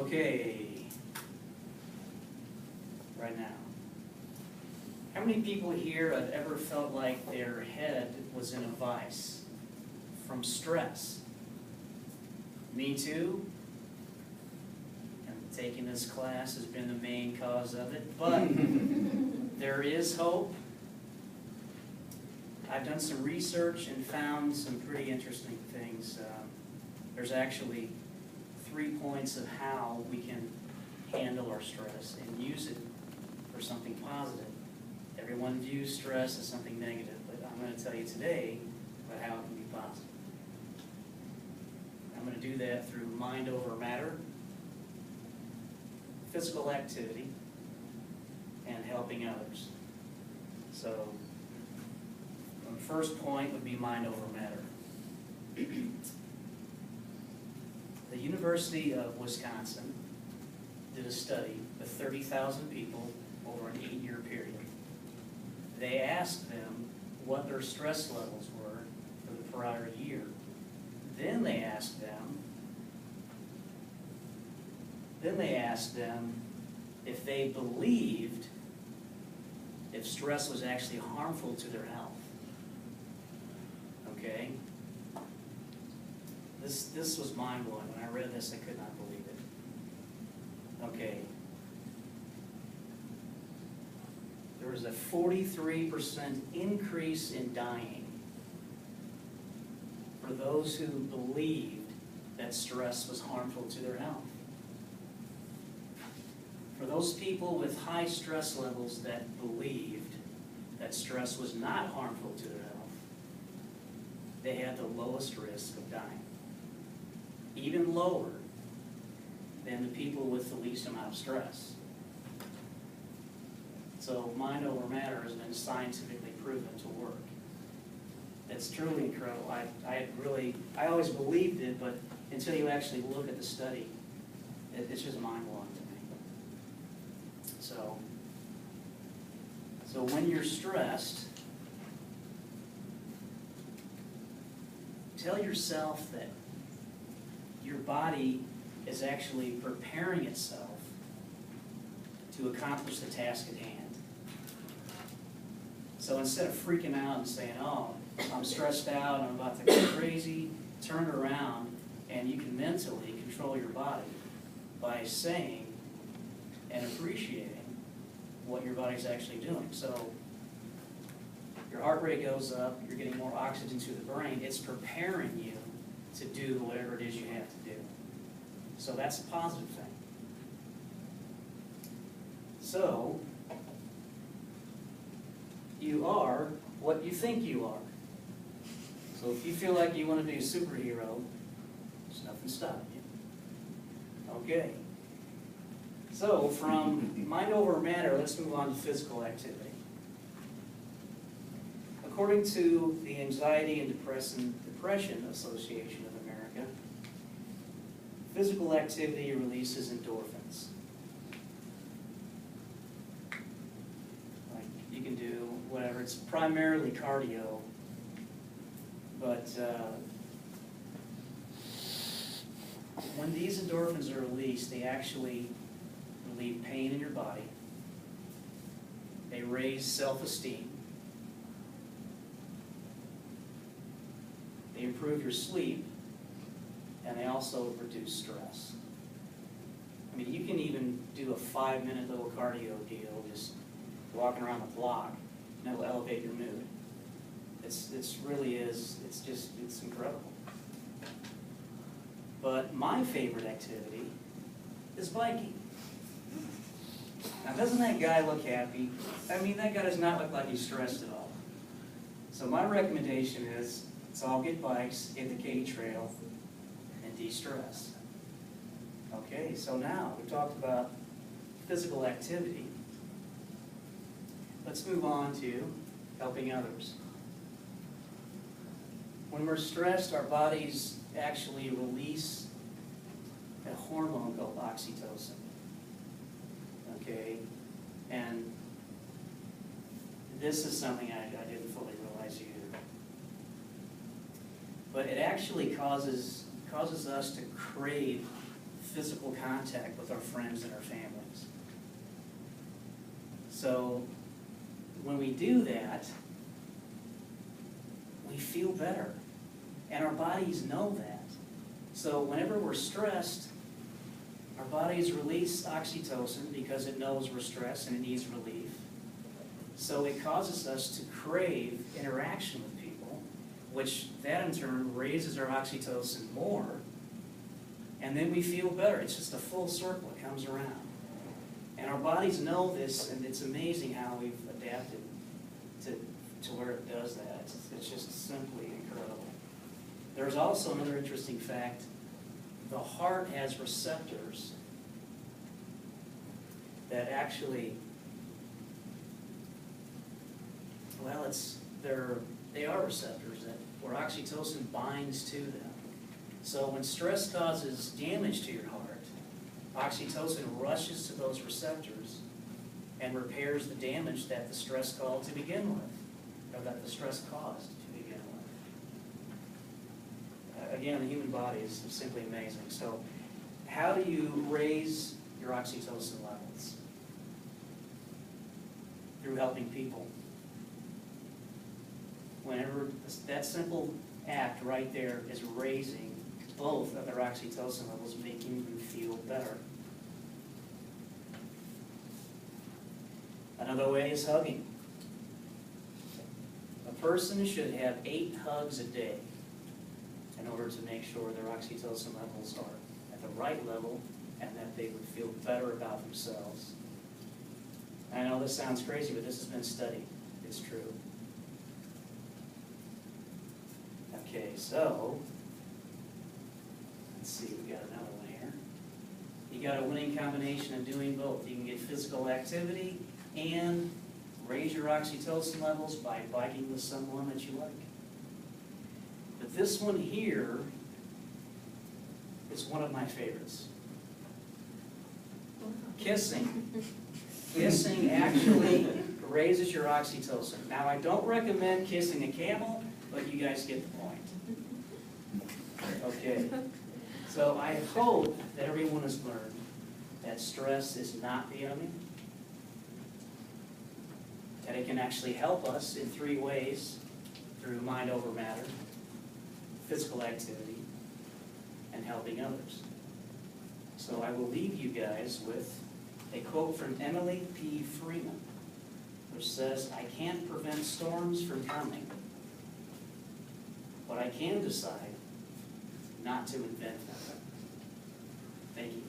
Okay, right now. How many people here have ever felt like their head was in a vice from stress? Me too. And taking this class has been the main cause of it, but there is hope. I've done some research and found some pretty interesting things. There's actually 3 points of how we can handle our stress and use it for something positive. Everyone views stress as something negative, but I'm going to tell you today about how it can be positive. I'm going to do that through mind over matter, physical activity, and helping others. So, the first point would be mind over matter. The University of Wisconsin did a study with 30,000 people over an 8-year period. They asked them what their stress levels were for the prior year. Then they asked them if they believed if stress was actually harmful to their health. Okay? This was mind-blowing. When I read this, I could not believe it. Okay. There was a 43% increase in dying for those who believed that stress was harmful to their health. For those people with high stress levels that believed that stress was not harmful to their health, they had the lowest risk of dying. Even lower than the people with the least amount of stress. So mind over matter has been scientifically proven to work. It's truly incredible. I always believed it, but until you actually look at the study, it's just mind-blowing to me. So when you're stressed, tell yourself that your body is actually preparing itself to accomplish the task at hand. So instead of freaking out and saying, oh, I'm stressed out, I'm about to go crazy, turn it around, and you can mentally control your body by saying and appreciating what your body's actually doing. So your heart rate goes up, you're getting more oxygen to the brain, it's preparing you to do whatever it is you have to do. So that's a positive thing. So, you are what you think you are. So if you feel like you want to be a superhero, there's nothing stopping you. Okay. So from mind over matter, let's move on to physical activity. According to the Anxiety and Depression Association of America, physical activity releases endorphins. Like you can do whatever, it's primarily cardio, but when these endorphins are released, they actually relieve pain in your body. They raise self-esteem. They improve your sleep, and they also reduce stress. I mean, you can even do a 5-minute little cardio deal, just walking around the block, and it'll elevate your mood. It's really is, it's incredible. But my favorite activity is biking. Now, doesn't that guy look happy? I mean, that guy does not look like he's stressed at all. So my recommendation is, let's all get bikes, hit the Katy Trail, and de-stress. Okay, so now we've talked about physical activity. Let's move on to helping others. When we're stressed, our bodies actually release a hormone called oxytocin. Okay, and this is something I didn't fully realize either. But it actually causes us to crave physical contact with our friends and our families. So when we do that, we feel better. And our bodies know that. So whenever we're stressed, our bodies release oxytocin because it knows we're stressed and it needs relief. So it causes us to crave interaction with people, which that in turn raises our oxytocin more, and then we feel better. It's just a full circle. It comes around. And our bodies know this, and it's amazing how we've adapted to where it does that. It's just simply incredible. There's also another interesting fact. The heart has receptors that actually, well, they are receptors where oxytocin binds to them. So when stress causes damage to your heart, oxytocin rushes to those receptors and repairs the damage that the stress caused to begin with, or that the stress caused to begin with. Again, the human body is simply amazing. So how do you raise your oxytocin levels? Through helping people. Whenever that simple act right there is raising both of their oxytocin levels, making them feel better. Another way is hugging. A person should have 8 hugs a day in order to make sure their oxytocin levels are at the right level and that they would feel better about themselves. I know this sounds crazy, but this has been studied. It's true. Okay, so let's see, we got another one here. You got a winning combination of doing both. You can get physical activity and raise your oxytocin levels by biking with someone that you like. But this one here is one of my favorites. Kissing. Kissing actually raises your oxytocin. Now, I don't recommend kissing a camel, but you guys get the point. Okay. So I hope that everyone has learned that stress is not the enemy, that it can actually help us in 3 ways: through mind over matter, physical activity, and helping others. So I will leave you guys with a quote from Emily P. Freeman, which says, "I can't prevent storms from coming, but I can decide not to invent them." Thank you.